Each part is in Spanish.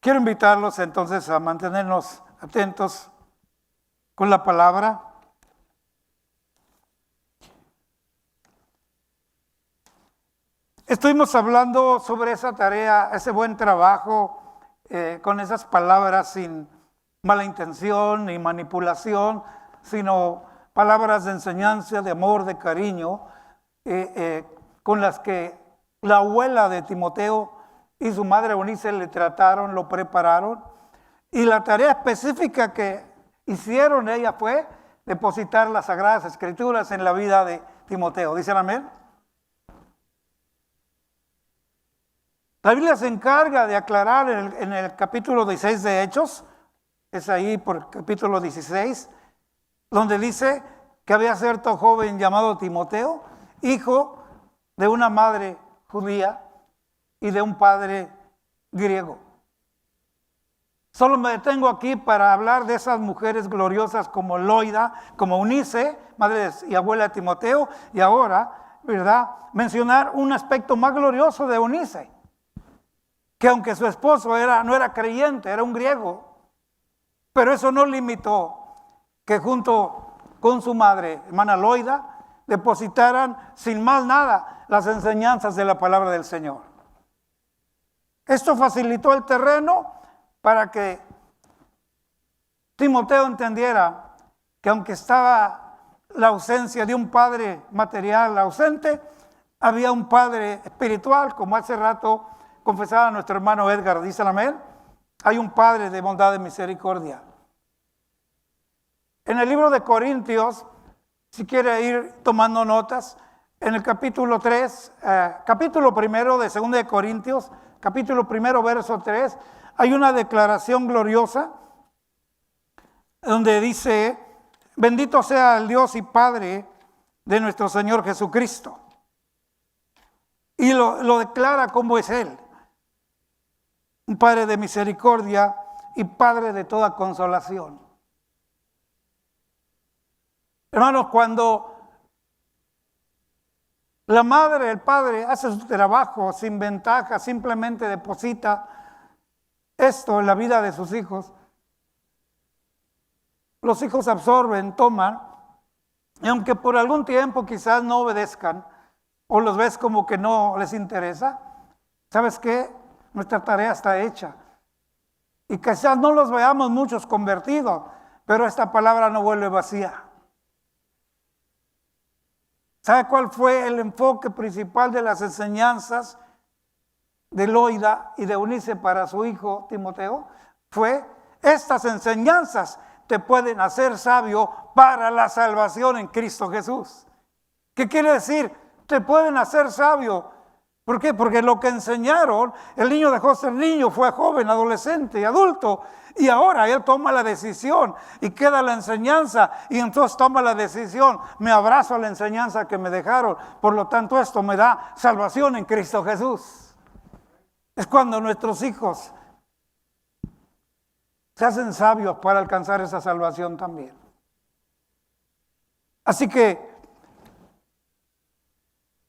Quiero invitarlos entonces a mantenernos atentos con la palabra. Estuvimos hablando sobre esa tarea, ese buen trabajo, con esas palabras sin mala intención ni manipulación, sino palabras de enseñanza, de amor, de cariño, con las que la abuela de Timoteo y su madre Eunice le trataron, lo prepararon. Y la tarea específica que hicieron ella fue depositar las Sagradas Escrituras en la vida de Timoteo. ¿Dicen amén? La Biblia se encarga de aclarar en el capítulo 16 de Hechos, es ahí por capítulo 16, donde dice que había cierto joven llamado Timoteo, hijo de una madre judía y de un padre griego. Solo me detengo aquí para hablar de esas mujeres gloriosas como Loida, como Eunice, madre y abuela de Timoteo, y ahora, ¿verdad?, mencionar un aspecto más glorioso de Eunice, que aunque su esposo no era creyente, era un griego, pero eso no limitó que junto con su madre, hermana Loida, depositaran sin más nada las enseñanzas de la palabra del Señor. Esto facilitó el terreno para que Timoteo entendiera que aunque estaba la ausencia de un padre material ausente, había un padre espiritual, como hace rato confesaba nuestro hermano Edgar, dice amén. Hay un Padre de bondad y misericordia. En el libro de Corintios, si quiere ir tomando notas, en el capítulo 3, capítulo primero de 2 de Corintios, capítulo primero, verso 3, hay una declaración gloriosa donde dice: bendito sea el Dios y Padre de nuestro Señor Jesucristo. Y lo declara como es Él. Un Padre de misericordia y Padre de toda consolación. Hermanos, cuando la madre, el padre hace su trabajo sin ventaja, simplemente deposita esto en la vida de sus hijos, los hijos absorben, toman, y aunque por algún tiempo quizás no obedezcan, o los ves como que no les interesa, ¿sabes qué? Nuestra tarea está hecha. Y quizás no los veamos muchos convertidos, pero esta palabra no vuelve vacía. ¿Sabe cuál fue el enfoque principal de las enseñanzas de Loida y de Eunice para su hijo Timoteo? Fue: estas enseñanzas te pueden hacer sabio para la salvación en Cristo Jesús. ¿Qué quiere decir? Te pueden hacer sabio. ¿Por qué? Porque lo que enseñaron, el niño dejó de ser niño, fue joven, adolescente y adulto, y ahora él toma la decisión y queda la enseñanza, y entonces toma la decisión: me abrazo a la enseñanza que me dejaron, por lo tanto esto me da salvación en Cristo Jesús. Es cuando nuestros hijos se hacen sabios para alcanzar esa salvación también. Así que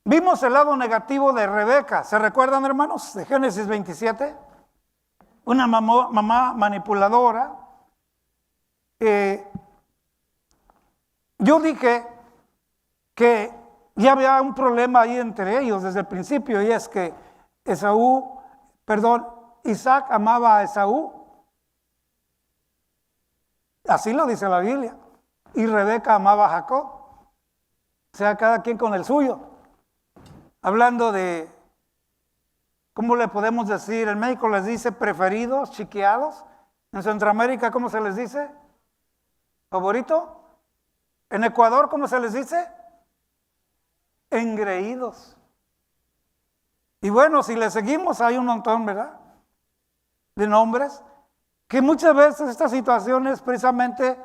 vimos el lado negativo de Rebeca. ¿Se recuerdan, hermanos? De Génesis 27. Una mamá manipuladora. Yo dije que ya había un problema ahí entre ellos desde el principio, y es que Isaac amaba a Esaú. Así lo dice la Biblia. Y Rebeca amaba a Jacob. O sea, cada quien con el suyo. Hablando de, ¿cómo le podemos decir? En México les dice preferidos, chiqueados. En Centroamérica, ¿cómo se les dice? ¿Favorito? En Ecuador, ¿cómo se les dice? Engreídos. Y bueno, si le seguimos, hay un montón, ¿verdad?, de nombres, que muchas veces estas situaciones precisamente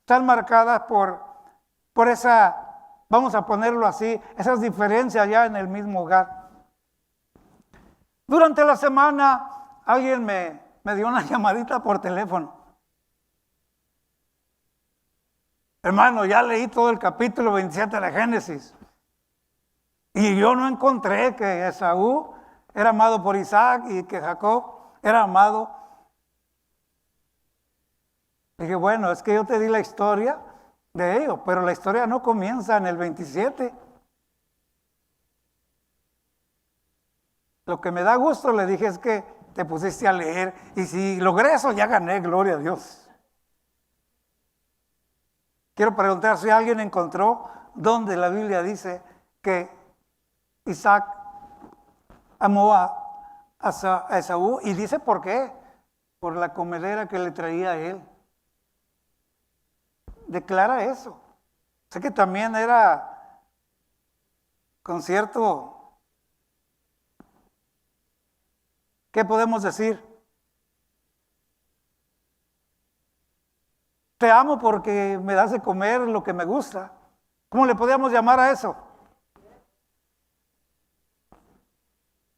están marcadas por esa, vamos a ponerlo así, esas diferencias ya en el mismo hogar. Durante la semana alguien me dio una llamadita por teléfono. Hermano, ya leí todo el capítulo 27 de Génesis y yo no encontré que Esaú era amado por Isaac y que Jacob era amado Dije, bueno, es que yo te di la historia de ello, pero la historia no comienza en el 27. Lo que me da gusto, le dije, es que te pusiste a leer, y si logré eso, ya gané, gloria a Dios. Quiero preguntar si alguien encontró donde la Biblia dice que Isaac amó a Esaú, y dice por qué, por la comedera que le traía a él. Declara eso. Sé que también era con cierto, ¿qué podemos decir? Te amo porque me das de comer lo que me gusta. ¿Cómo le podríamos llamar a eso?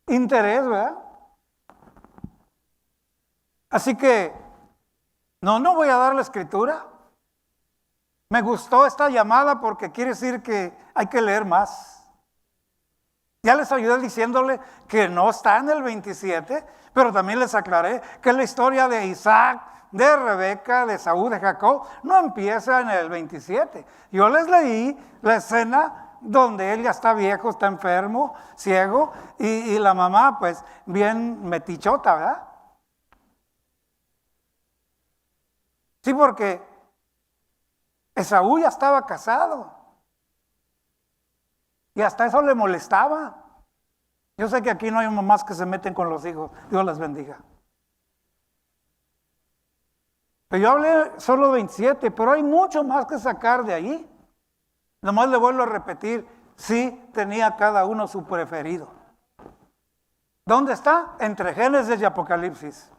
Interés, ¿verdad? Así que, no voy a dar la escritura. Me gustó esta llamada porque quiere decir que hay que leer más. Ya les ayudé diciéndole que no está en el 27, pero también les aclaré que la historia de Isaac, de Rebeca, de Saúl, de Jacob, no empieza en el 27. Yo les leí la escena donde él ya está viejo, está enfermo, ciego, y la mamá pues bien metichota, ¿verdad? Sí, porque Esaú ya estaba casado. Y hasta eso le molestaba. Yo sé que aquí no hay mamás que se meten con los hijos. Dios las bendiga. Pero yo hablé solo 27, pero hay mucho más que sacar de ahí. Nomás le vuelvo a repetir, sí tenía cada uno su preferido. ¿Dónde está? Entre Génesis y Apocalipsis.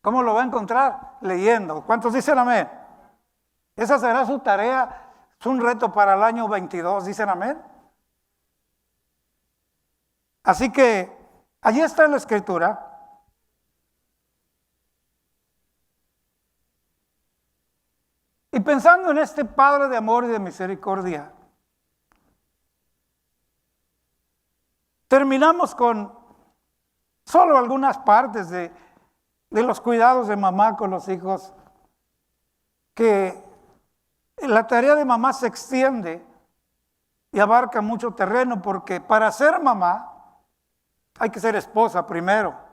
¿Cómo lo va a encontrar? Leyendo. ¿Cuántos dicen amén? Esa será su tarea. Es un reto para el año 22. ¿Dicen amén? Así que allí está en la escritura. Y pensando en este Padre de amor y de misericordia, terminamos con solo algunas partes de los cuidados de mamá con los hijos, que la tarea de mamá se extiende y abarca mucho terreno, porque para ser mamá hay que ser esposa primero.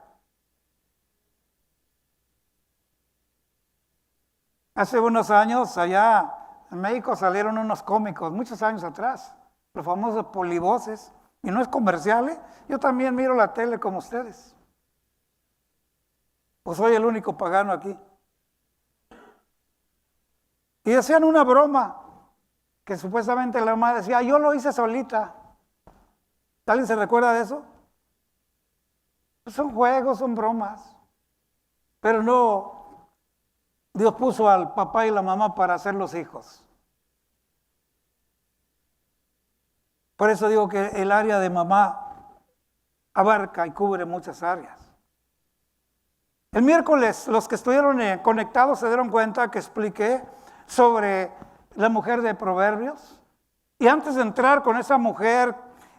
Hace unos años allá en México salieron unos cómicos, muchos años atrás, los famosos polivoces, y no es comercial, ¿eh? Yo también miro la tele como ustedes. Pues soy el único pagano aquí. Y decían una broma, que supuestamente la mamá decía, yo lo hice solita. ¿Alguien se recuerda de eso? Pues son juegos, son bromas. Pero no, Dios puso al papá y la mamá para ser los hijos. Por eso digo que el área de mamá abarca y cubre muchas áreas. El miércoles, los que estuvieron conectados se dieron cuenta que expliqué sobre la mujer de Proverbios. Y antes de entrar con esa mujer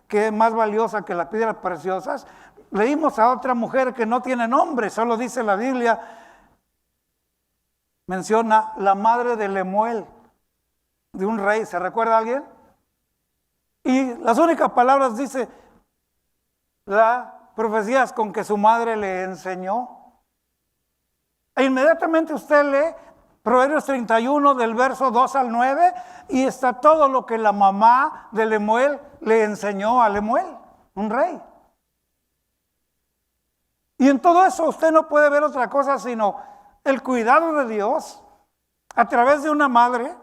que es más valiosa que las piedras preciosas, leímos a otra mujer que no tiene nombre, solo dice la Biblia, menciona la madre de Lemuel, de un rey. ¿Se recuerda alguien? Y las únicas palabras dice, la profecías con que su madre le enseñó. E inmediatamente usted lee Proverbios 31 del verso 2 al 9 y está todo lo que la mamá de Lemuel le enseñó a Lemuel, un rey. Y en todo eso usted no puede ver otra cosa sino el cuidado de Dios a través de una madre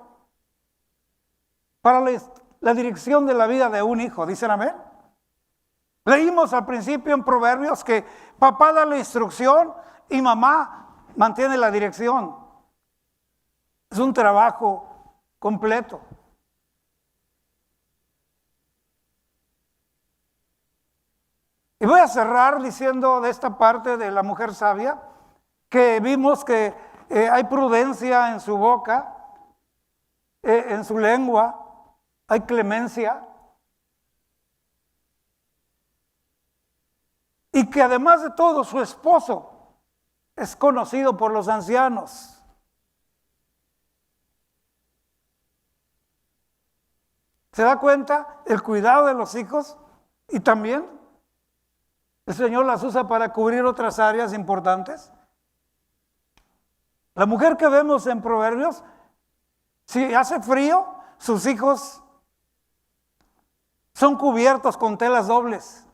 para la dirección de la vida de un hijo. ¿Dicen amén? Leímos al principio en Proverbios que papá da la instrucción y mamá mantiene la dirección. Es un trabajo completo. Y voy a cerrar diciendo de esta parte de la mujer sabia, que vimos que hay prudencia en su boca, en su lengua, hay clemencia. Y que además de todo su esposo es conocido por los ancianos. ¿Se da cuenta? El cuidado de los hijos, y también el Señor las usa para cubrir otras áreas importantes. La mujer que vemos en Proverbios, si hace frío, sus hijos son cubiertos con telas dobles.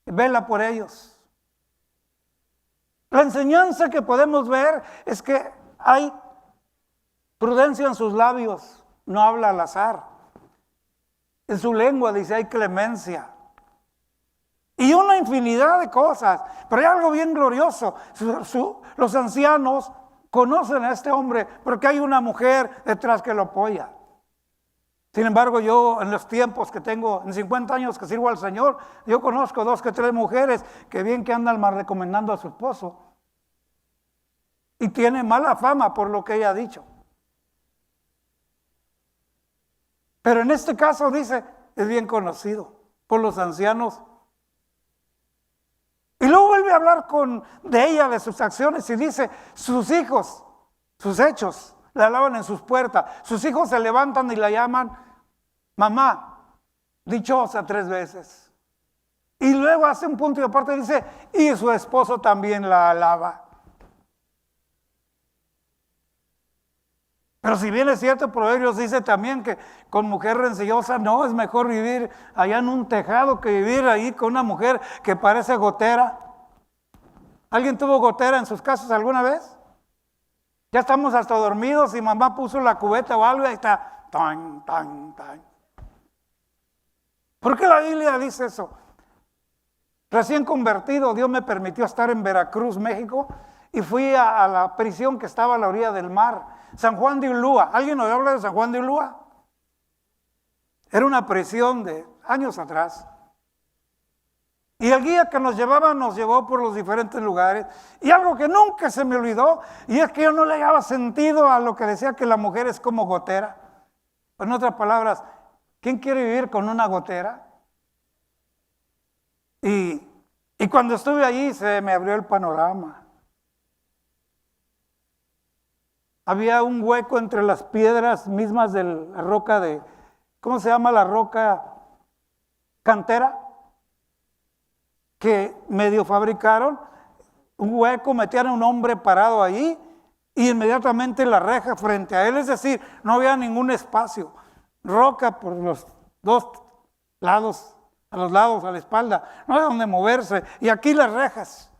Vela por ellos. La enseñanza que podemos ver es que hay prudencia en sus labios, no habla al azar. En su lengua dice hay clemencia. Y una infinidad de cosas, pero hay algo bien glorioso. Los ancianos conocen a este hombre porque hay una mujer detrás que lo apoya. Sin embargo, yo en los tiempos que tengo, en 50 años que sirvo al Señor, yo conozco 2 que 3 mujeres que bien que andan mal recomendando a su esposo. Y tiene mala fama por lo que ella ha dicho. Pero en este caso dice, es bien conocido por los ancianos. Y luego vuelve a hablar de ella, de sus acciones, y dice, sus hijos, sus hechos, la alaban en sus puertas. Sus hijos se levantan y la llaman mamá, dichosa 3 veces. Y luego hace un punto y aparte y dice, y su esposo también la alaba. Pero si bien es cierto, Proverbios dice también que con mujer rencillosa no, es mejor vivir allá en un tejado que vivir ahí con una mujer que parece gotera. ¿Alguien tuvo gotera en sus casas alguna vez? Ya estamos hasta dormidos y mamá puso la cubeta o algo y está tan, tan, tan. ¿Por qué la Biblia dice eso? Recién convertido, Dios me permitió estar en Veracruz, México, y fui a la prisión que estaba a la orilla del mar. San Juan de Ulúa. ¿Alguien oye hablar de San Juan de Ulúa? Era una prisión de años atrás. Y el guía que nos llevaba nos llevó por los diferentes lugares. Y algo que nunca se me olvidó, y es que yo no le daba sentido a lo que decía que la mujer es como gotera. En otras palabras, ¿quién quiere vivir con una gotera? Y cuando estuve allí se me abrió el panorama. Había un hueco entre las piedras mismas de la roca de, ¿cómo se llama la roca? Cantera, que medio fabricaron, un hueco, metían a un hombre parado ahí y inmediatamente la reja frente a él, es decir, no había ningún espacio, roca por los 2 lados, a los lados, a la espalda, no había donde moverse, y aquí las rejas.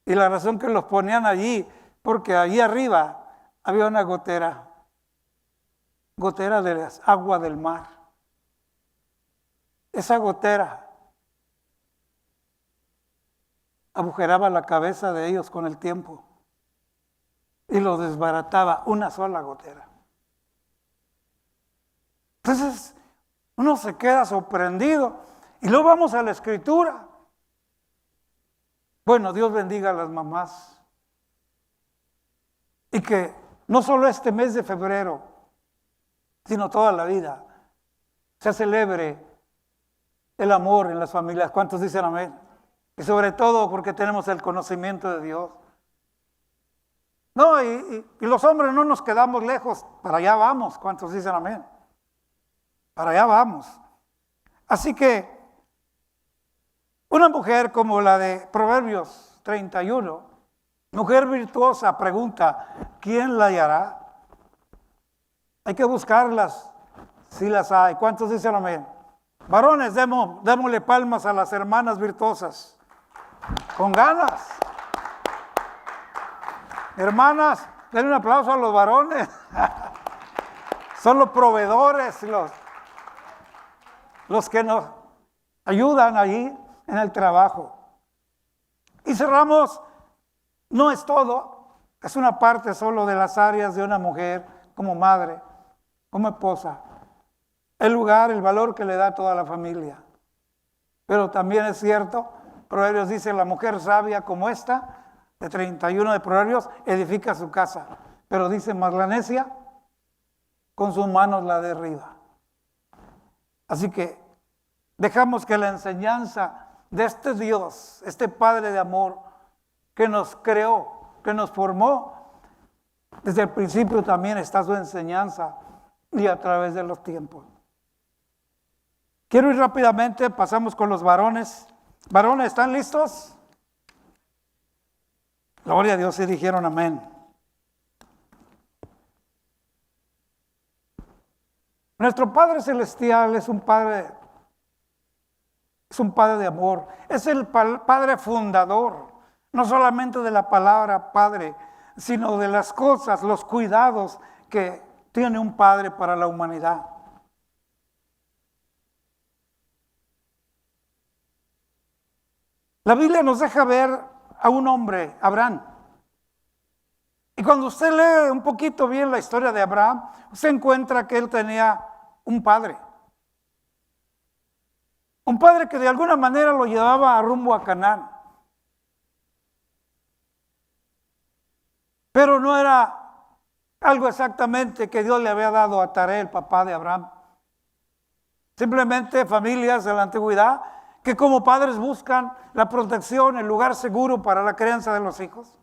Y la razón que los ponían allí, porque allí arriba había una gotera de las aguas del mar. Esa gotera agujeraba la cabeza de ellos con el tiempo y los desbarataba, una sola gotera. Entonces uno se queda sorprendido y luego vamos a la Escritura. Bueno, Dios bendiga a las mamás. Y que no solo este mes de febrero, sino toda la vida, se celebre el amor en las familias. ¿Cuántos dicen amén? Y sobre todo porque tenemos el conocimiento de Dios. No, y los hombres no nos quedamos lejos, para allá vamos. ¿Cuántos dicen amén? Para allá vamos. Así que una mujer como la de Proverbios 31, mujer virtuosa, pregunta, ¿quién la hallará? Hay que buscarlas, si las hay. ¿Cuántos dicen amén? Varones, démosle palmas a las hermanas virtuosas, con ganas. Hermanas, denle un aplauso a los varones. Son los proveedores, los que nos ayudan allí en el trabajo. Y cerramos. No es todo, es una parte solo de las áreas de una mujer como madre, como esposa. El lugar, el valor que le da a toda la familia. Pero también es cierto, Proverbios dice, la mujer sabia como esta, de 31 de Proverbios, edifica su casa. Pero dice, más la necia, con sus manos la derriba. Así que dejamos que la enseñanza de este Dios, este Padre de amor que nos creó, que nos formó, desde el principio también está su enseñanza y a través de los tiempos. Quiero ir rápidamente, pasamos con los varones. Varones, ¿están listos? Gloria a Dios, y dijeron amén. Nuestro Padre Celestial es un Padre de amor. Es el Padre fundador, no solamente de la palabra Padre, sino de las cosas, los cuidados que tiene un Padre para la humanidad. La Biblia nos deja ver a un hombre, Abraham. Y cuando usted lee un poquito bien la historia de Abraham, usted encuentra que él tenía un padre. Un padre que de alguna manera lo llevaba a rumbo a Canaán. Pero no era algo exactamente que Dios le había dado a Taré, el papá de Abraham. Simplemente familias de la antigüedad que como padres buscan la protección, el lugar seguro para la crianza de los hijos.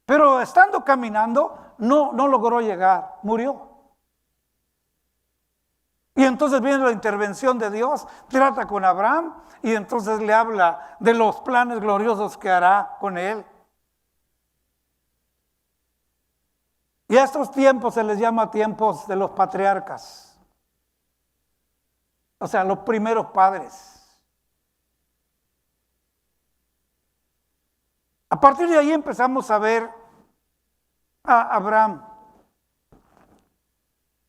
Pero estando caminando, no logró llegar, murió. Y entonces viene la intervención de Dios, trata con Abraham y entonces le habla de los planes gloriosos que hará con él. Y a estos tiempos se les llama tiempos de los patriarcas, o sea, los primeros padres. A partir de ahí empezamos a ver a Abraham,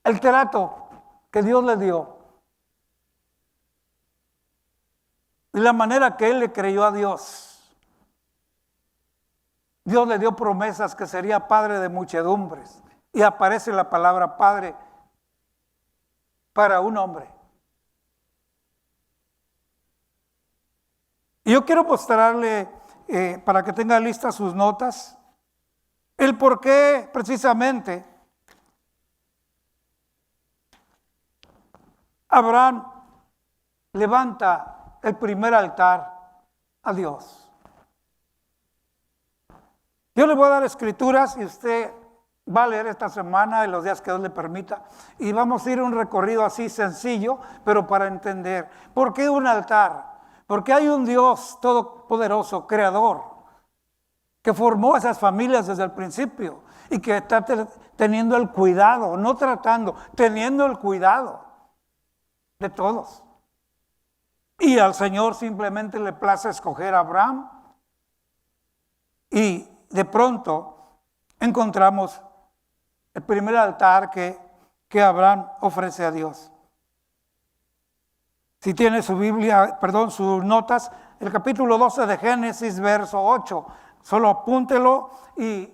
el trato que Dios le dio y la manera que él le creyó a Dios. Dios le dio promesas que sería padre de muchedumbres y aparece la palabra padre para un hombre. Y yo quiero mostrarle, para que tenga listas sus notas, el por qué precisamente Abraham levanta el primer altar a Dios. Yo le voy a dar escrituras y usted va a leer esta semana y los días que Dios le permita. Y vamos a ir a un recorrido así sencillo, pero para entender. ¿Por qué un altar? Porque hay un Dios todopoderoso, creador, que formó esas familias desde el principio y que está teniendo el cuidado, no tratando, teniendo el cuidado de todos. Y al Señor simplemente le place escoger a Abraham y de pronto encontramos el primer altar que Abraham ofrece a Dios. Si tiene su Biblia, sus notas, el capítulo 12 de Génesis, verso 8, solo apúntelo y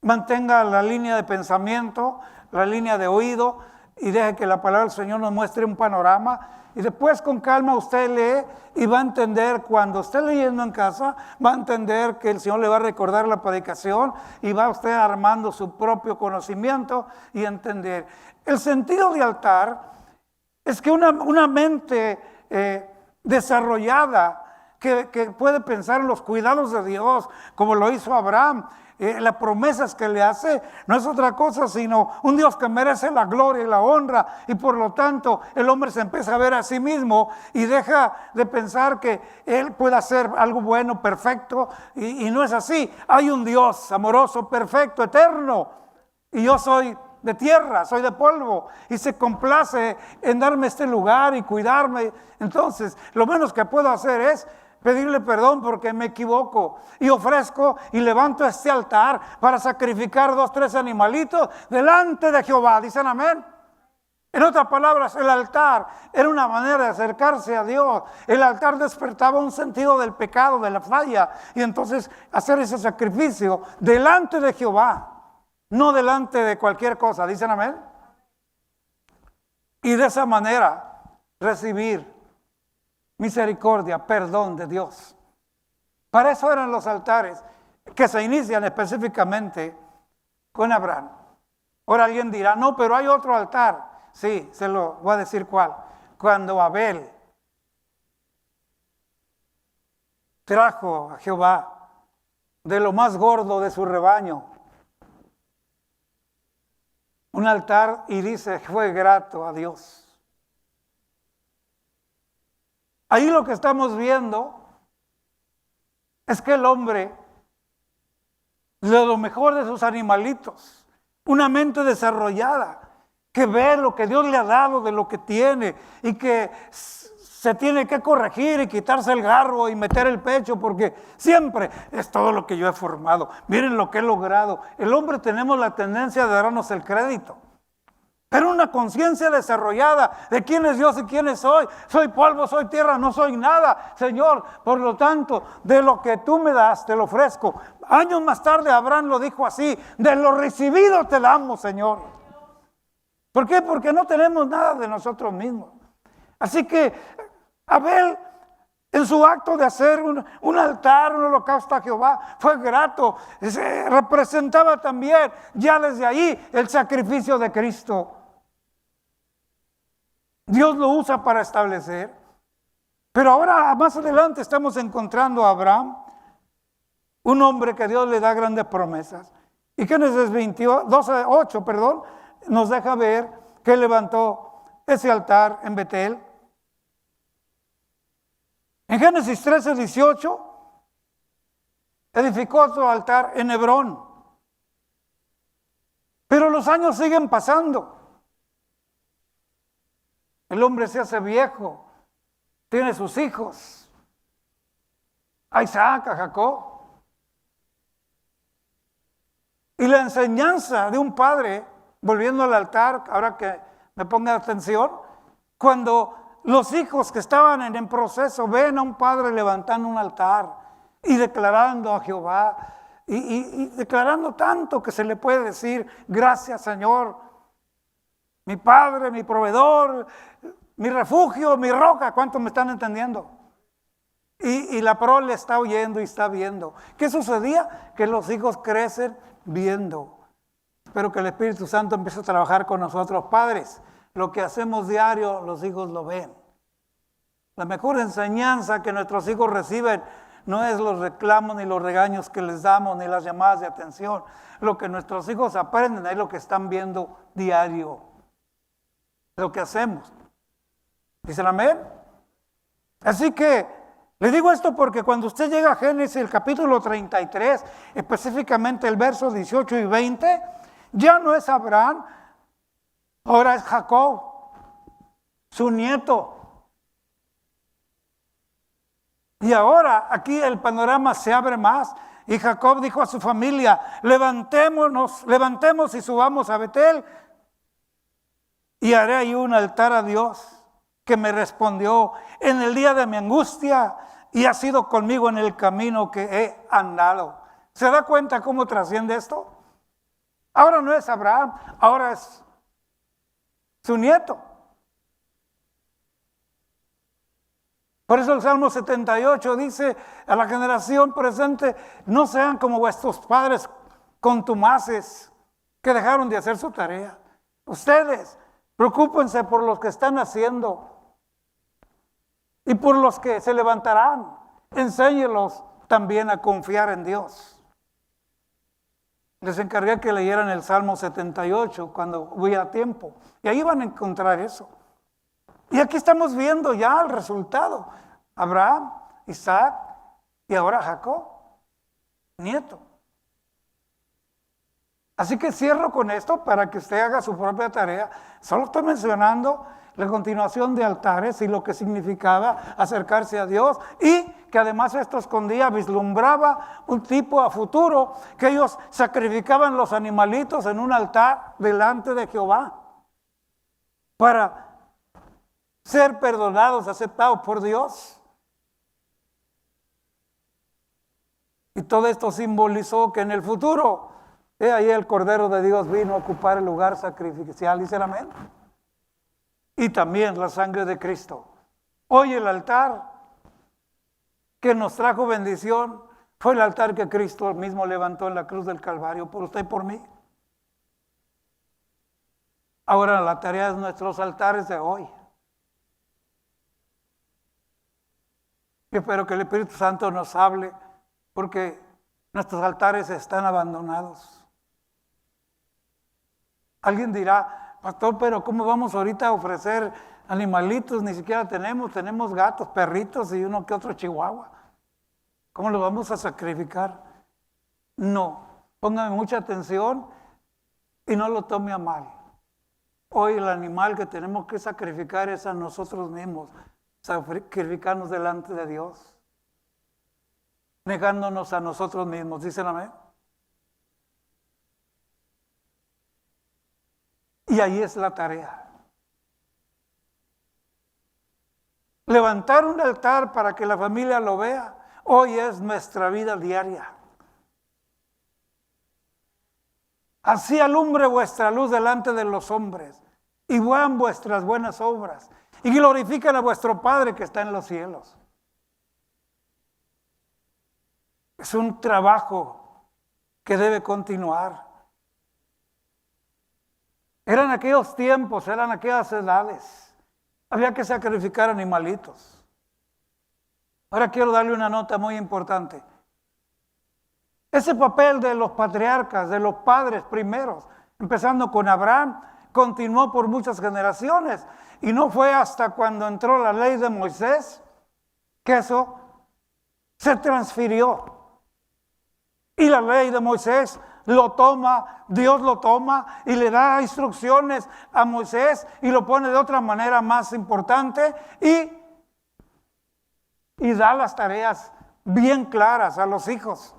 mantenga la línea de pensamiento, la línea de oído y deje que la palabra del Señor nos muestre un panorama. Y después con calma usted lee y va a entender, cuando esté leyendo en casa, va a entender que el Señor le va a recordar la predicación y va usted armando su propio conocimiento y entender. El sentido de altar es que una mente desarrollada que puede pensar en los cuidados de Dios, como lo hizo Abraham, las promesas que le hace, no es otra cosa sino un Dios que merece la gloria y la honra, y por lo tanto el hombre se empieza a ver a sí mismo y deja de pensar que él puede hacer algo bueno, perfecto, y no es así. Hay un Dios amoroso, perfecto, eterno, y yo soy de tierra, soy de polvo, y se complace en darme este lugar y cuidarme. Entonces, lo menos que puedo hacer es pedirle perdón porque me equivoco, y ofrezco y levanto este altar para sacrificar 2, 3 animalitos delante de Jehová. ¿Dicen amén? En otras palabras, el altar era una manera de acercarse a Dios. El altar despertaba un sentido del pecado, de la falla, y entonces hacer ese sacrificio delante de Jehová, no delante de cualquier cosa. ¿Dicen amén? Y de esa manera recibir misericordia, perdón de Dios. Para eso eran los altares que se inician específicamente con Abraham. Ahora alguien dirá, no, pero hay otro altar. Sí, se lo voy a decir cuál. Cuando Abel trajo a Jehová de lo más gordo de su rebaño un altar y dice, fue grato a Dios. Ahí lo que estamos viendo es que el hombre, de lo mejor de sus animalitos, una mente desarrollada, que ve lo que Dios le ha dado, de lo que tiene, y que se tiene que corregir y quitarse el garro y meter el pecho, porque siempre es todo lo que yo he formado. Miren lo que he logrado. El hombre tenemos la tendencia de darnos el crédito. Pero una conciencia desarrollada de quién es Dios y quién soy. Soy polvo, soy tierra, no soy nada, Señor. Por lo tanto, de lo que tú me das, te lo ofrezco. Años más tarde Abraham lo dijo así, de lo recibido te damos, Señor. ¿Por qué? Porque no tenemos nada de nosotros mismos. Así que Abel, en su acto de hacer un altar, un holocausto a Jehová, fue grato. Representaba también ya desde ahí el sacrificio de Cristo. Dios lo usa para establecer. Pero ahora más adelante estamos encontrando a Abraham, un hombre que Dios le da grandes promesas. Y Génesis 8, nos deja ver que levantó ese altar en Betel. En Génesis 13:18 edificó otro altar en Hebrón. Pero los años siguen pasando. El hombre se hace viejo, tiene sus hijos, a Isaac, a Jacob. Y la enseñanza de un padre, volviendo al altar, ahora que me ponga atención, cuando los hijos que estaban en el proceso ven a un padre levantando un altar y declarando a Jehová, y declarando tanto que se le puede decir, gracias Señor, mi Padre, mi proveedor, mi refugio, mi roca. ¿Cuántos me están entendiendo? Y la prole está oyendo y está viendo. ¿Qué sucedía? Que los hijos crecen viendo. Espero que el Espíritu Santo empiece a trabajar con nosotros. Padres, lo que hacemos diario, los hijos lo ven. La mejor enseñanza que nuestros hijos reciben no es los reclamos ni los regaños que les damos, ni las llamadas de atención. Lo que nuestros hijos aprenden es lo que están viendo diario. Lo que hacemos. ¿Dicen amén? Así que le digo esto porque cuando usted llega a Génesis, el capítulo 33, específicamente el verso 18 y 20, ya no es Abraham, ahora es Jacob, su nieto. Y ahora aquí el panorama se abre más. Y Jacob dijo a su familia, levantemos y subamos a Betel. Y haré ahí un altar a Dios que me respondió en el día de mi angustia y ha sido conmigo en el camino que he andado. ¿Se da cuenta cómo trasciende esto? Ahora no es Abraham, ahora es su nieto. Por eso el Salmo 78 dice a la generación presente, no sean como vuestros padres contumaces que dejaron de hacer su tarea. Ustedes preocúpense por los que están haciendo y por los que se levantarán. Enséñelos también a confiar en Dios. Les encargué que leyeran el Salmo 78 cuando hubiera tiempo. Y ahí van a encontrar eso. Y aquí estamos viendo ya el resultado. Abraham, Isaac y ahora Jacob, nieto. Así que cierro con esto para que usted haga su propia tarea. Solo estoy mencionando la continuación de altares y lo que significaba acercarse a Dios, y que además esto escondía, vislumbraba un tipo a futuro, que ellos sacrificaban los animalitos en un altar delante de Jehová para ser perdonados, aceptados por Dios. Y todo esto simbolizó que en el futuro, ahí el Cordero de Dios vino a ocupar el lugar sacrificial. ¿Dicen amén? Y también la sangre de Cristo. Hoy el altar que nos trajo bendición fue el altar que Cristo mismo levantó en la cruz del Calvario por usted y por mí. Ahora la tarea es nuestros altares de hoy. Yo espero que el Espíritu Santo nos hable, porque nuestros altares están abandonados. Alguien dirá, pastor, pero ¿cómo vamos ahorita a ofrecer animalitos? Ni siquiera tenemos gatos, perritos y uno que otro chihuahua. ¿Cómo los vamos a sacrificar? No, póngame mucha atención y no lo tome a mal. Hoy el animal que tenemos que sacrificar es a nosotros mismos, sacrificarnos delante de Dios, negándonos a nosotros mismos. ¿Dicen amén? Y ahí es la tarea. Levantar un altar para que la familia lo vea, hoy es nuestra vida diaria. Así alumbre vuestra luz delante de los hombres, y vean vuestras buenas obras, y glorifiquen a vuestro Padre que está en los cielos. Es un trabajo que debe continuar. Eran aquellos tiempos, eran aquellas edades. Había que sacrificar animalitos. Ahora quiero darle una nota muy importante. Ese papel de los patriarcas, de los padres primeros, empezando con Abraham, continuó por muchas generaciones. Y no fue hasta cuando entró la ley de Moisés que eso se transfirió. Y la ley de Moisés lo toma, Dios lo toma y le da instrucciones a Moisés y lo pone de otra manera más importante y da las tareas bien claras a los hijos.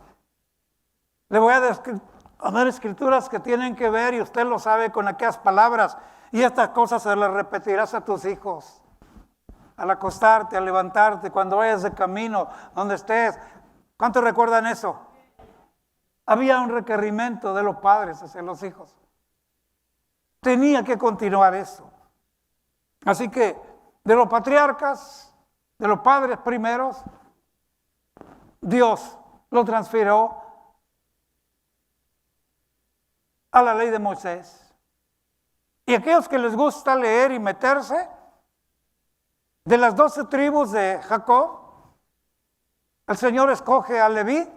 Le voy a dar escrituras que tienen que ver, y usted lo sabe, con aquellas palabras, y estas cosas se las repetirás a tus hijos. Al acostarte, al levantarte, cuando vayas de camino, donde estés. ¿Cuántos recuerdan eso? Había un requerimiento de los padres hacia los hijos. Tenía que continuar eso. Así que de los patriarcas, de los padres primeros, Dios lo transfirió a la ley de Moisés. Y aquellos que les gusta leer y meterse, de las 12 tribus de Jacob, el Señor escoge a Leví,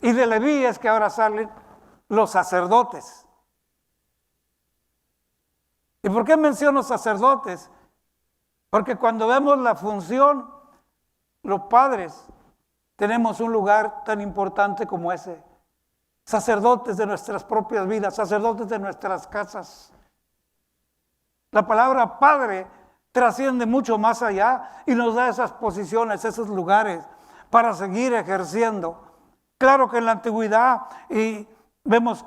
y de Leví es que ahora salen los sacerdotes. ¿Y por qué menciono sacerdotes? Porque cuando vemos la función, los padres tenemos un lugar tan importante como ese. Sacerdotes de nuestras propias vidas, sacerdotes de nuestras casas. La palabra padre trasciende mucho más allá y nos da esas posiciones, esos lugares para seguir ejerciendo. Claro que en la antigüedad y vemos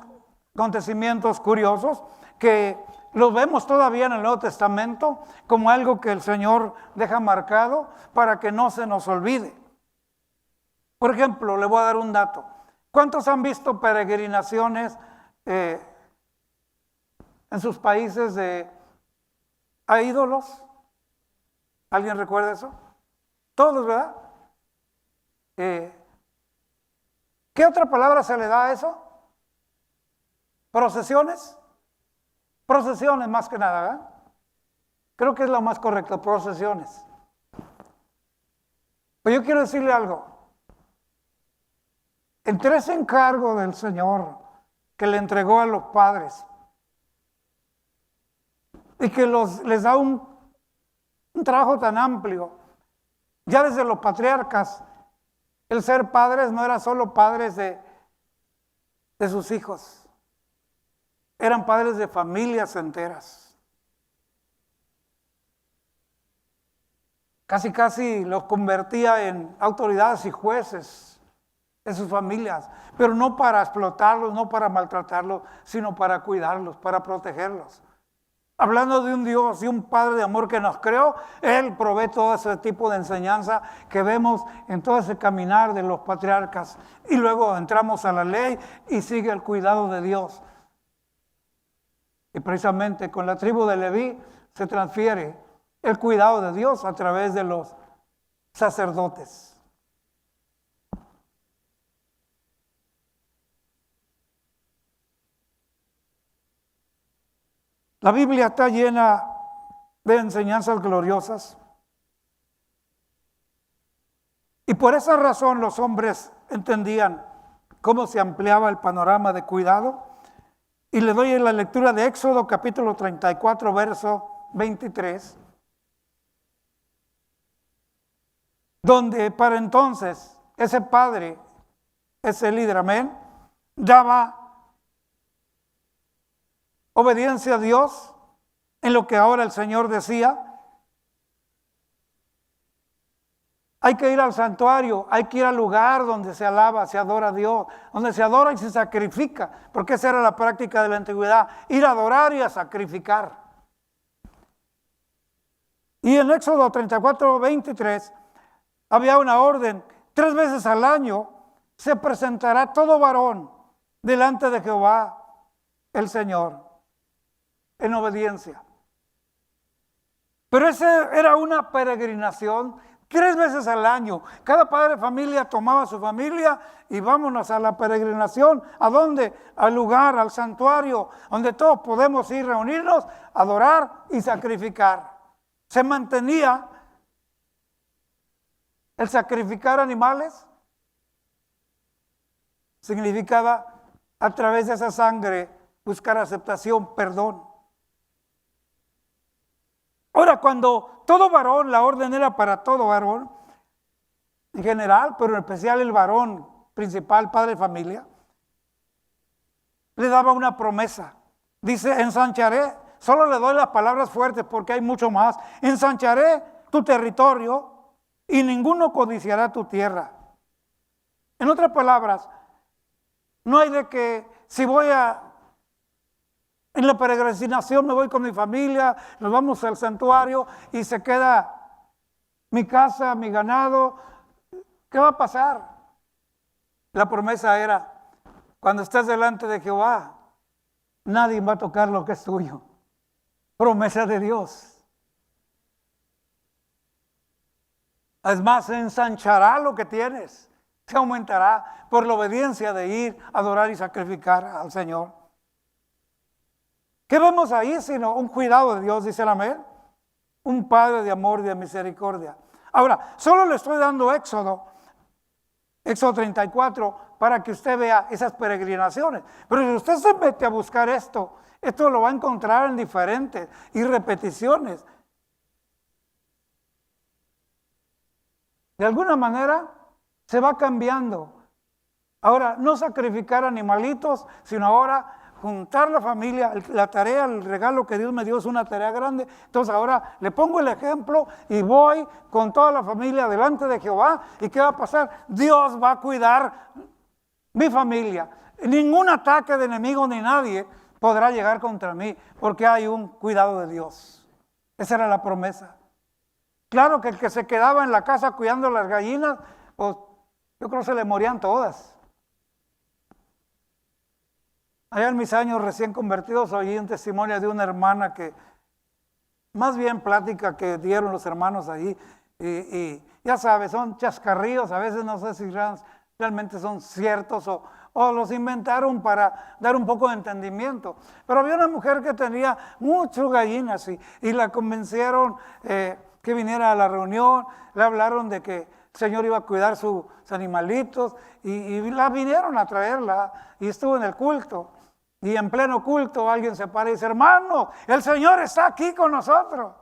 acontecimientos curiosos que los vemos todavía en el Nuevo Testamento como algo que el Señor deja marcado para que no se nos olvide. Por ejemplo, le voy a dar un dato. ¿Cuántos han visto peregrinaciones en sus países a ídolos? ¿Alguien recuerda eso? Todos, ¿verdad? ¿Qué otra palabra se le da a eso? ¿Procesiones? Procesiones más que nada, ¿verdad? Creo que es lo más correcto, procesiones. Pero yo quiero decirle algo. Entre ese encargo del Señor que le entregó a los padres y que les da un trabajo tan amplio, ya desde los patriarcas, el ser padres no era solo padres de sus hijos, eran padres de familias enteras. Casi los convertía en autoridades y jueces de sus familias, pero no para explotarlos, no para maltratarlos, sino para cuidarlos, para protegerlos. Hablando de un Dios y un Padre de amor que nos creó, Él provee todo ese tipo de enseñanza que vemos en todo ese caminar de los patriarcas. Y luego entramos a la ley y sigue el cuidado de Dios. Y precisamente con la tribu de Leví se transfiere el cuidado de Dios a través de los sacerdotes. La Biblia está llena de enseñanzas gloriosas. Y por esa razón los hombres entendían cómo se ampliaba el panorama de cuidado. Y le doy la lectura de Éxodo capítulo 34, verso 23, donde para entonces ese padre, ese líder, amén, daba obediencia a Dios en lo que ahora el Señor decía. Hay que ir al santuario, hay que ir al lugar donde se alaba, se adora a Dios, donde se adora y se sacrifica, porque esa era la práctica de la antigüedad, ir a adorar y a sacrificar. Y en Éxodo 34, 23, había una orden: 3 veces al año se presentará todo varón delante de Jehová el Señor en obediencia. Pero esa era una peregrinación 3 veces al año. Cada padre de familia tomaba a su familia y vámonos a la peregrinación. ¿A dónde? Al lugar, al santuario, donde todos podemos ir, reunirnos, adorar y sacrificar. Se mantenía el sacrificar animales. Significaba a través de esa sangre buscar aceptación, perdón. Ahora, cuando todo varón, la orden era para todo varón, en general, pero en especial el varón principal, padre de familia, le daba una promesa. Dice: ensancharé, solo le doy las palabras fuertes porque hay mucho más. Ensancharé tu territorio y ninguno codiciará tu tierra. En otras palabras, no hay de que si voy en la peregrinación me voy con mi familia, nos vamos al santuario y se queda mi casa, mi ganado. ¿Qué va a pasar? La promesa era: cuando estés delante de Jehová, nadie va a tocar lo que es tuyo. Promesa de Dios. Es más, se ensanchará lo que tienes, se aumentará por la obediencia de ir a adorar y sacrificar al Señor. ¿Qué vemos ahí sino un cuidado de Dios? Dice el amén. Un Padre de amor y de misericordia. Ahora, solo le estoy dando Éxodo 34, para que usted vea esas peregrinaciones. Pero si usted se mete a buscar esto lo va a encontrar en diferentes y repeticiones. De alguna manera se va cambiando. Ahora, no sacrificar animalitos, sino ahora juntar la familia. La tarea, el regalo que Dios me dio es una tarea grande. Entonces ahora le pongo el ejemplo y voy con toda la familia delante de Jehová. ¿Y qué va a pasar? Dios va a cuidar mi familia. Ningún ataque de enemigo ni nadie podrá llegar contra mí, porque hay un cuidado de Dios. Esa era la promesa. Claro que el que se quedaba en la casa cuidando las gallinas, pues yo creo que se le morían todas. Allá en mis años recién convertidos oí un testimonio de una hermana que, más bien plática que dieron los hermanos ahí, y ya sabes, son chascarrillos, a veces no sé si realmente son ciertos o los inventaron para dar un poco de entendimiento. Pero había una mujer que tenía muchas gallinas y la convencieron que viniera a la reunión, le hablaron de que el Señor iba a cuidar sus animalitos y la vinieron a traerla y estuvo en el culto. Y en pleno culto alguien se para y dice: hermano, el Señor está aquí con nosotros.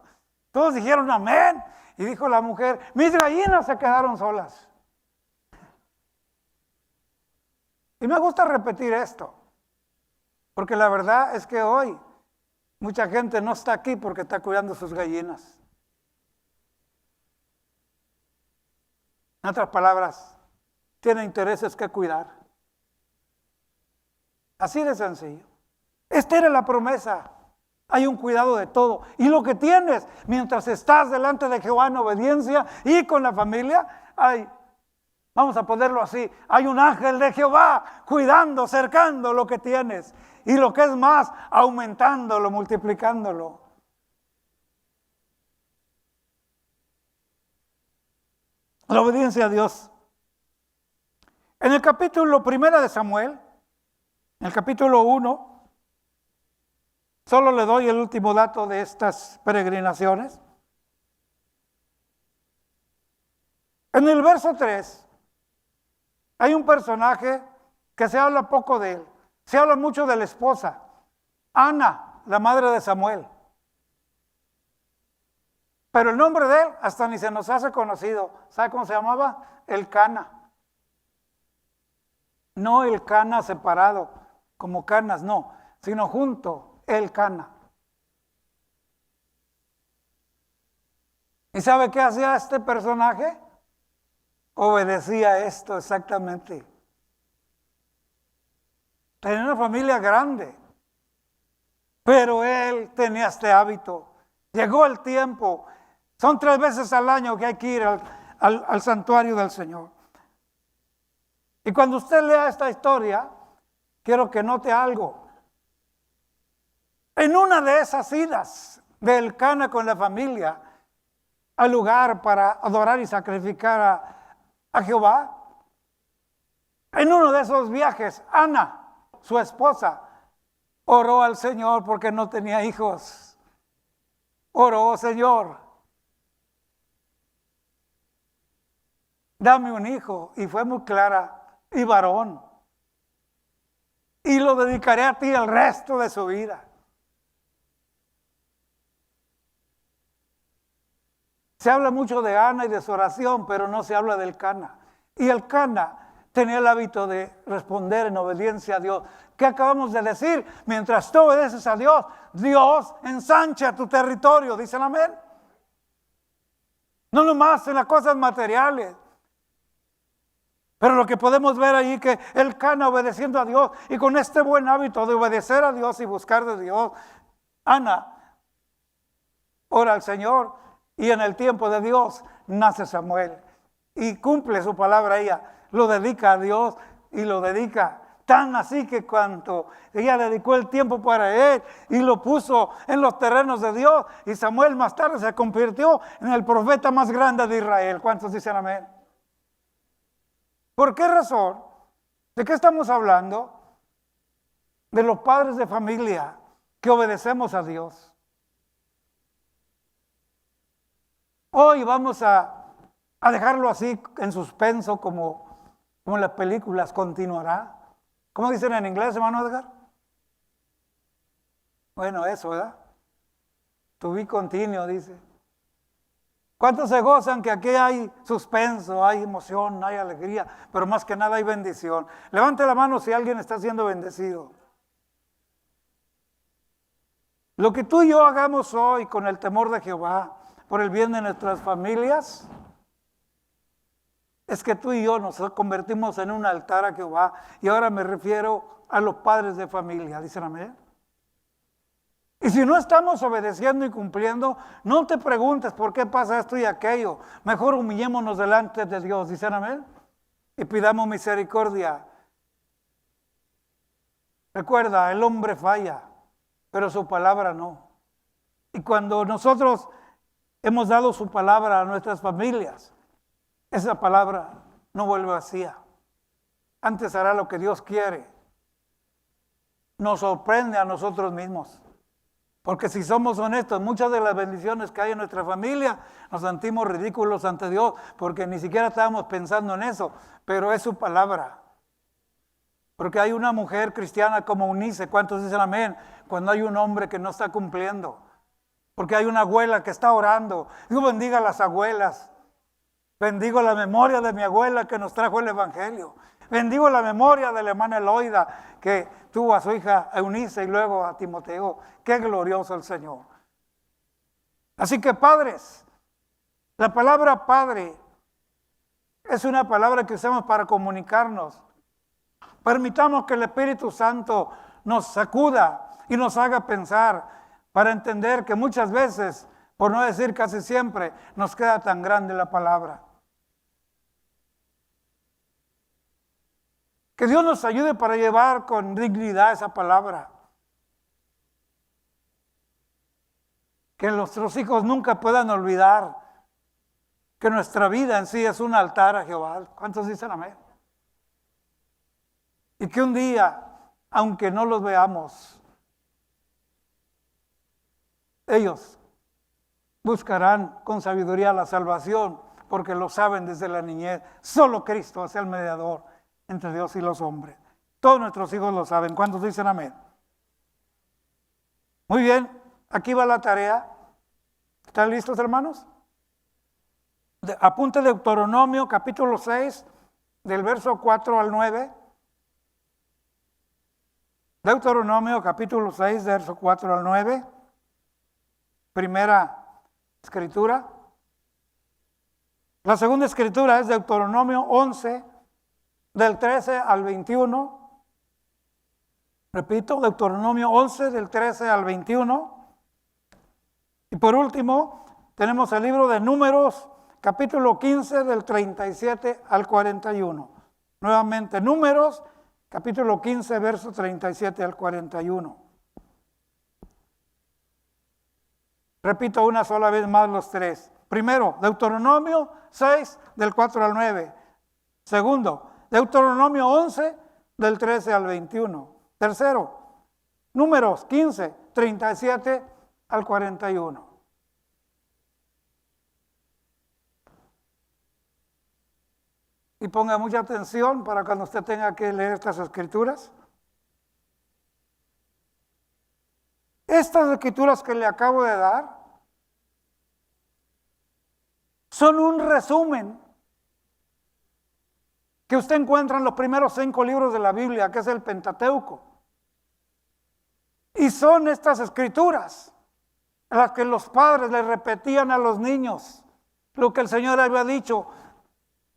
Todos dijeron amén. Y dijo la mujer: mis gallinas se quedaron solas. Y me gusta repetir esto, porque la verdad es que hoy mucha gente no está aquí porque está cuidando sus gallinas. En otras palabras, tiene intereses que cuidar. Así de sencillo. Esta era la promesa. Hay un cuidado de todo. Y lo que tienes mientras estás delante de Jehová en obediencia y con la familia, vamos a ponerlo así, hay un ángel de Jehová cuidando, cercando lo que tienes. Y lo que es más, aumentándolo, multiplicándolo. La obediencia a Dios. En el capítulo 1 de Samuel, en el capítulo 1, solo le doy el último dato de estas peregrinaciones. En el verso 3 hay un personaje que se habla poco de él. Se habla mucho de la esposa, Ana, la madre de Samuel. Pero el nombre de él hasta ni se nos hace conocido. ¿Sabe cómo se llamaba? Elcana. No Elcana separado, como Canas, no, sino junto, Elcana. ¿Y sabe qué hacía este personaje? Obedecía esto exactamente. Tenía una familia grande, pero él tenía este hábito. Llegó el tiempo, son 3 veces al año que hay que ir al santuario del Señor. Y cuando usted lea esta historia, quiero que note algo. En una de esas idas de Elcana con la familia al lugar para adorar y sacrificar a Jehová, en uno de esos viajes, Ana, su esposa, oró al Señor porque no tenía hijos. Oró: Señor, dame un hijo. Y fue muy clara: y varón. Y lo dedicaré a ti el resto de su vida. Se habla mucho de Ana y de su oración, pero no se habla del Elcana. Y Elcana tenía el hábito de responder en obediencia a Dios. ¿Qué acabamos de decir? Mientras tú obedeces a Dios, Dios ensancha tu territorio. ¿Dicen amén? No nomás en las cosas materiales. Pero lo que podemos ver ahí, que Elcana obedeciendo a Dios, y con este buen hábito de obedecer a Dios y buscar de Dios, Ana ora al Señor, y en el tiempo de Dios nace Samuel y cumple su palabra. Ella lo dedica a Dios y lo dedica tan así que cuando ella dedicó el tiempo para él y lo puso en los terrenos de Dios, y Samuel más tarde se convirtió en el profeta más grande de Israel. ¿Cuántos dicen amén? ¿Por qué razón? ¿De qué estamos hablando? De los padres de familia que obedecemos a Dios. Hoy vamos a dejarlo así en suspenso, como en las películas. Continuará. ¿Cómo dicen en inglés, hermano Edgar? Bueno, eso, ¿verdad? To be continued, dice. ¿Cuántos se gozan que aquí hay suspenso, hay emoción, hay alegría, pero más que nada hay bendición? Levante la mano si alguien está siendo bendecido. Lo que tú y yo hagamos hoy con el temor de Jehová, por el bien de nuestras familias, es que tú y yo nos convertimos en un altar a Jehová. Y ahora me refiero a los padres de familia. ¿Dicen amén? Y si no estamos obedeciendo y cumpliendo, no te preguntes por qué pasa esto y aquello. Mejor humillémonos delante de Dios. ¿Dicen amén? Y pidamos misericordia. Recuerda, el hombre falla, pero su palabra no. Y cuando nosotros hemos dado su palabra a nuestras familias, esa palabra no vuelve vacía. Antes hará lo que Dios quiere. Nos sorprende a nosotros mismos. Porque si somos honestos, muchas de las bendiciones que hay en nuestra familia nos sentimos ridículos ante Dios porque ni siquiera estábamos pensando en eso, pero es su palabra. Porque hay una mujer cristiana como Eunice, ¿cuántos dicen amén? Cuando hay un hombre que no está cumpliendo. Porque hay una abuela que está orando. Dios bendiga a las abuelas. Bendigo la memoria de mi abuela que nos trajo el Evangelio. Bendigo la memoria de la hermana Eloida que tuvo a su hija Eunice y luego a Timoteo. Qué glorioso el Señor. Así que padres, la palabra padre es una palabra que usamos para comunicarnos. Permitamos que el Espíritu Santo nos sacuda y nos haga pensar para entender que muchas veces, por no decir casi siempre, nos queda tan grande la palabra. Que Dios nos ayude para llevar con dignidad esa palabra. Que nuestros hijos nunca puedan olvidar que nuestra vida en sí es un altar a Jehová. ¿Cuántos dicen amén? Y que un día, aunque no los veamos, ellos buscarán con sabiduría la salvación porque lo saben desde la niñez. Solo Cristo es el mediador entre Dios y los hombres. Todos nuestros hijos lo saben. ¿Cuántos dicen amén? Muy bien, aquí va la tarea. ¿Están listos, hermanos? Apunte Deuteronomio capítulo 6, del verso 4 al 9. Deuteronomio capítulo 6, verso 4 al 9. Primera escritura. La segunda escritura es Deuteronomio 11, del 13 al 21. Repito, Deuteronomio 11, del 13 al 21. Y por último, tenemos el libro de Números, capítulo 15, del 37 al 41. Nuevamente, Números, capítulo 15, verso 37 al 41. Repito una sola vez más los tres. Primero, Deuteronomio 6, del 4 al 9. Segundo, Deuteronomio 11, del 13 al 21. Tercero, Números 15, 37 al 41. Y ponga mucha atención para cuando usted tenga que leer estas escrituras. Estas escrituras que le acabo de dar son un resumen que usted encuentra en los primeros 5 libros de la Biblia, que es el Pentateuco. Y son estas escrituras a las que los padres le repetían a los niños lo que el Señor había dicho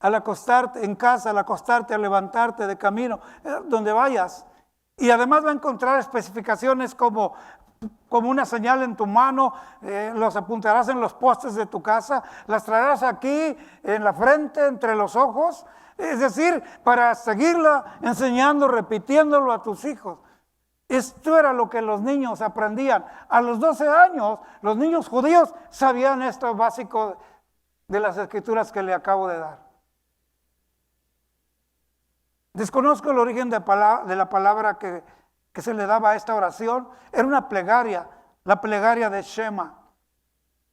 al acostarte en casa, al acostarte, al levantarte de camino, donde vayas. Y además va a encontrar especificaciones como una señal en tu mano, los apuntarás en los postes de tu casa, las traerás aquí en la frente, entre los ojos, es decir, para seguirla enseñando, repitiéndolo a tus hijos. Esto era lo que los niños aprendían. A los 12 años, los niños judíos sabían esto básico de las escrituras que le acabo de dar. Desconozco el origen de la palabra que se le daba a esta oración. Era una plegaria, la plegaria de Shema.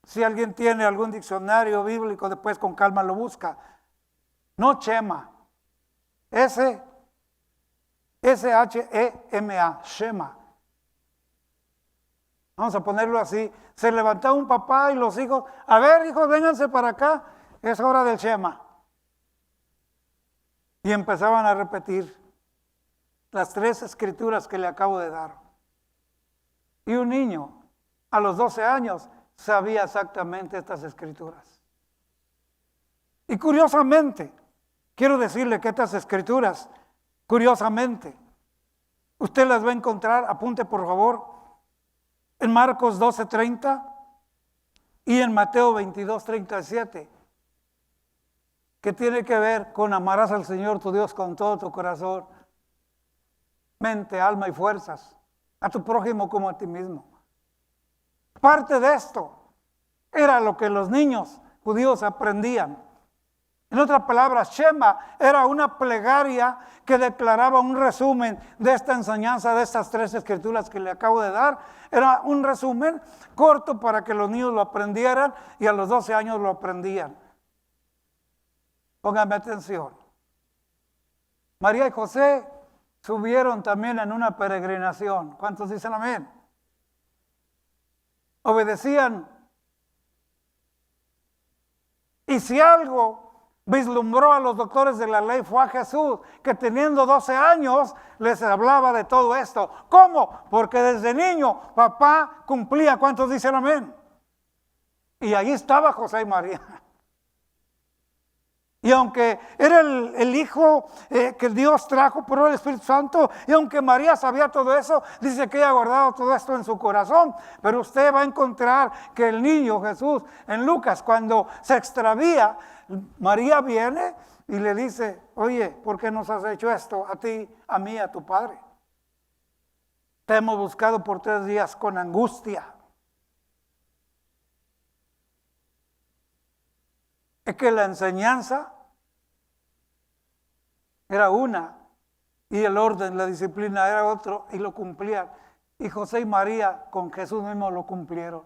Si alguien tiene algún diccionario bíblico, después con calma lo busca. No Shema, S-H-E-M-A, Shema. Vamos a ponerlo así. Se levantaba un papá y los hijos, a ver hijos, vénganse para acá, es hora del Shema. Y empezaban a repetir las 3 escrituras que le acabo de dar. Y un niño a los 12 años sabía exactamente estas escrituras. Y curiosamente, quiero decirle que estas escrituras, curiosamente, usted las va a encontrar, apunte por favor, en Marcos 12:30 y en Mateo 22:37. Que tiene que ver con amarás al Señor tu Dios con todo tu corazón, mente, alma y fuerzas, a tu prójimo como a ti mismo. Parte de esto era lo que los niños judíos aprendían. En otras palabras, Shema era una plegaria que declaraba un resumen de esta enseñanza, de estas 3 escrituras que le acabo de dar. Era un resumen corto para que los niños lo aprendieran y a los 12 años lo aprendían. Pónganme atención. María y José subieron también en una peregrinación. ¿Cuántos dicen amén? Obedecían. Y si algo vislumbró a los doctores de la ley fue a Jesús, que teniendo 12 años les hablaba de todo esto. ¿Cómo? Porque desde niño papá cumplía. ¿Cuántos dicen amén? Y ahí estaba José y María. Y aunque era el hijo que Dios trajo por el Espíritu Santo, y aunque María sabía todo eso, dice que ella ha guardado todo esto en su corazón. Pero usted va a encontrar que el niño Jesús, en Lucas, cuando se extravía, María viene y le dice, oye, ¿por qué nos has hecho esto a ti, a mí, a tu padre? Te hemos buscado por 3 días con angustia. Es que la enseñanza era una y el orden, la disciplina era otro y lo cumplían. Y José y María con Jesús mismo lo cumplieron.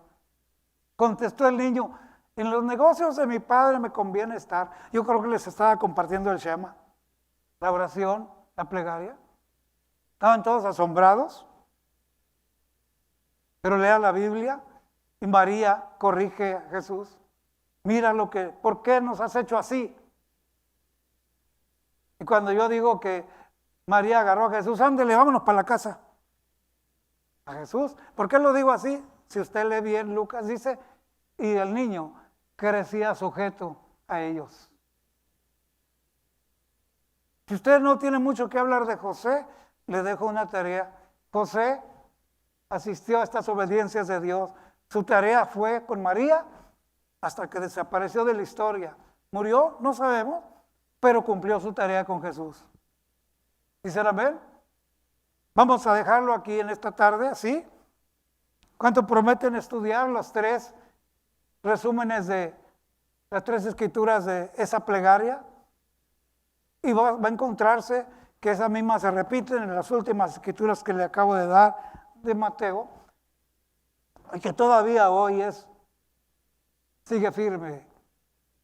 Contestó el niño, En los negocios de mi padre me conviene estar. Yo creo que les estaba compartiendo el Shema, la oración, la plegaria. Estaban todos asombrados. Pero lea la Biblia y María corrige a Jesús. Mira ¿por qué nos has hecho así? Y cuando yo digo que María agarró a Jesús, ándele, vámonos para la casa. A Jesús. ¿Por qué lo digo así? Si usted lee bien, Lucas dice, y el niño crecía sujeto a ellos. Si usted no tiene mucho que hablar de José, le dejo una tarea. José asistió a estas obediencias de Dios. Su tarea fue con María hasta que desapareció de la historia. ¿Murió? No sabemos, pero cumplió su tarea con Jesús. ¿Dicen amén? Vamos a dejarlo aquí en esta tarde, ¿sí? ¿Cuánto prometen estudiar los 3 resúmenes de las 3 escrituras de esa plegaria? Y va a encontrarse que esas mismas se repiten en las últimas escrituras que le acabo de dar de Mateo, y que todavía hoy sigue firme.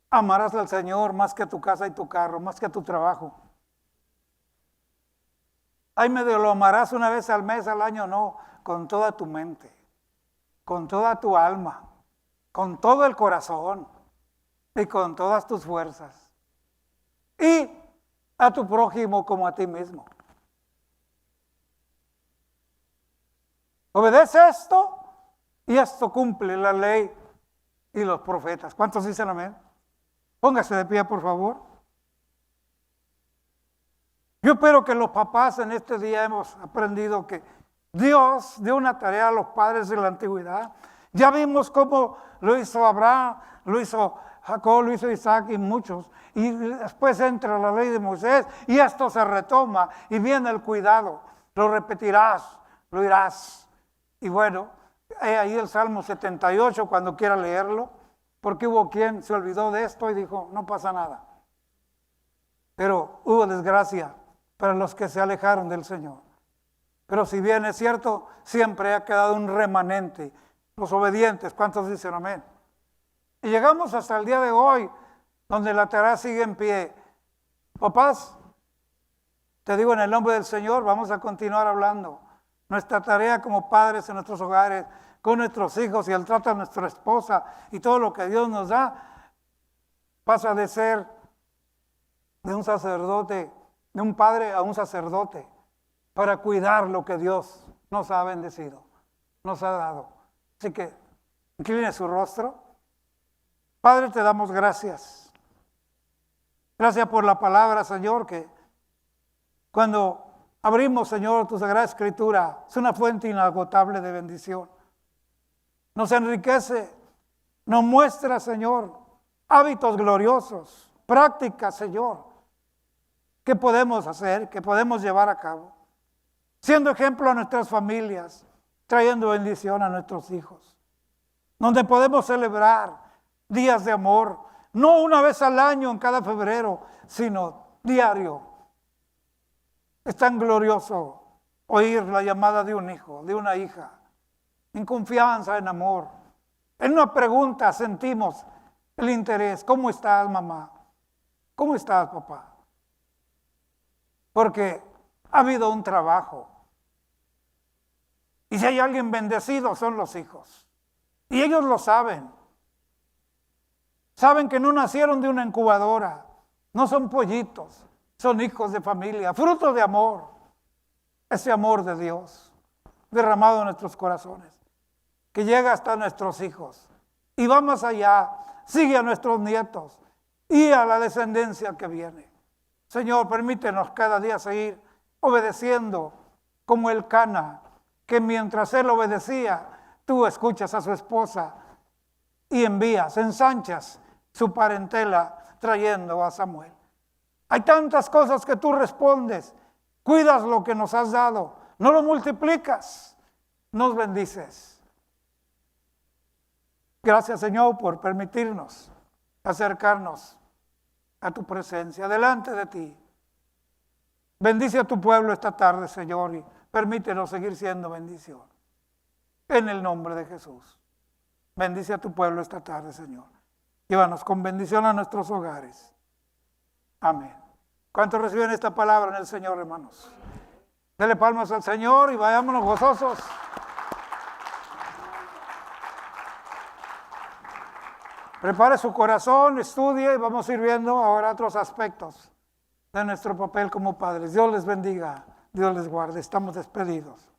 Amarás al Señor más que a tu casa y tu carro, más que a tu trabajo. Ay, medio lo amarás una vez al mes, al año, no, con toda tu mente, con toda tu alma, con todo el corazón y con todas tus fuerzas. Y a tu prójimo como a ti mismo. Obedece esto y esto cumple la ley y los profetas. ¿Cuántos dicen amén? Póngase de pie, por favor. Yo espero que los papás en este día hemos aprendido que Dios dio una tarea a los padres de la antigüedad. Ya vimos cómo lo hizo Abraham, lo hizo Jacob, lo hizo Isaac y muchos. Y después entra la ley de Moisés y esto se retoma y viene el cuidado. Lo repetirás, lo irás. Y bueno, ahí el Salmo 78 cuando quiera leerlo, porque hubo quien se olvidó de esto y dijo, no pasa nada. Pero hubo desgracia para los que se alejaron del Señor. Pero si bien es cierto, siempre ha quedado un remanente. Los obedientes, ¿cuántos dicen amén? Y llegamos hasta el día de hoy, donde la tarea sigue en pie. Papás, te digo en el nombre del Señor, vamos a continuar hablando. Nuestra tarea como padres en nuestros hogares, con nuestros hijos y el trato a nuestra esposa y todo lo que Dios nos da, pasa de ser de un sacerdote, de un padre a un sacerdote, para cuidar lo que Dios nos ha bendecido, nos ha dado. Así que incline su rostro. Padre, te damos gracias. Gracias por la palabra, Señor, que cuando abrimos, Señor, tu Sagrada Escritura, es una fuente inagotable de bendición. Nos enriquece, nos muestra, Señor, hábitos gloriosos, prácticas, Señor, que podemos hacer, que podemos llevar a cabo, siendo ejemplo a nuestras familias, trayendo bendición a nuestros hijos, donde podemos celebrar días de amor, no una vez al año en cada febrero, sino diario. Es tan glorioso oír la llamada de un hijo, de una hija, en confianza, en amor. En una pregunta sentimos el interés. ¿Cómo estás, mamá? ¿Cómo estás, papá? Porque ha habido un trabajo. Y si hay alguien bendecido, son los hijos. Y ellos lo saben. Saben que no nacieron de una incubadora. No son pollitos. Son hijos de familia, fruto de amor. Ese amor de Dios derramado en nuestros corazones, que llega hasta nuestros hijos y va más allá, sigue a nuestros nietos y a la descendencia que viene. Señor, permítenos cada día seguir obedeciendo como el Cana, que mientras él obedecía, tú escuchas a su esposa y envías, ensanchas su parentela trayendo a Samuel. Hay tantas cosas que tú respondes, cuidas lo que nos has dado, no lo multiplicas, nos bendices. Gracias, Señor, por permitirnos acercarnos a tu presencia, delante de ti. Bendice a tu pueblo esta tarde, Señor, y permítenos seguir siendo bendición. En el nombre de Jesús. Bendice a tu pueblo esta tarde, Señor. Llévanos con bendición a nuestros hogares. Amén. ¿Cuántos reciben esta palabra en el Señor, hermanos? Dele palmas al Señor y vayámonos gozosos. Prepare su corazón, estudie y vamos a ir viendo ahora otros aspectos de nuestro papel como padres. Dios les bendiga, Dios les guarde. Estamos despedidos.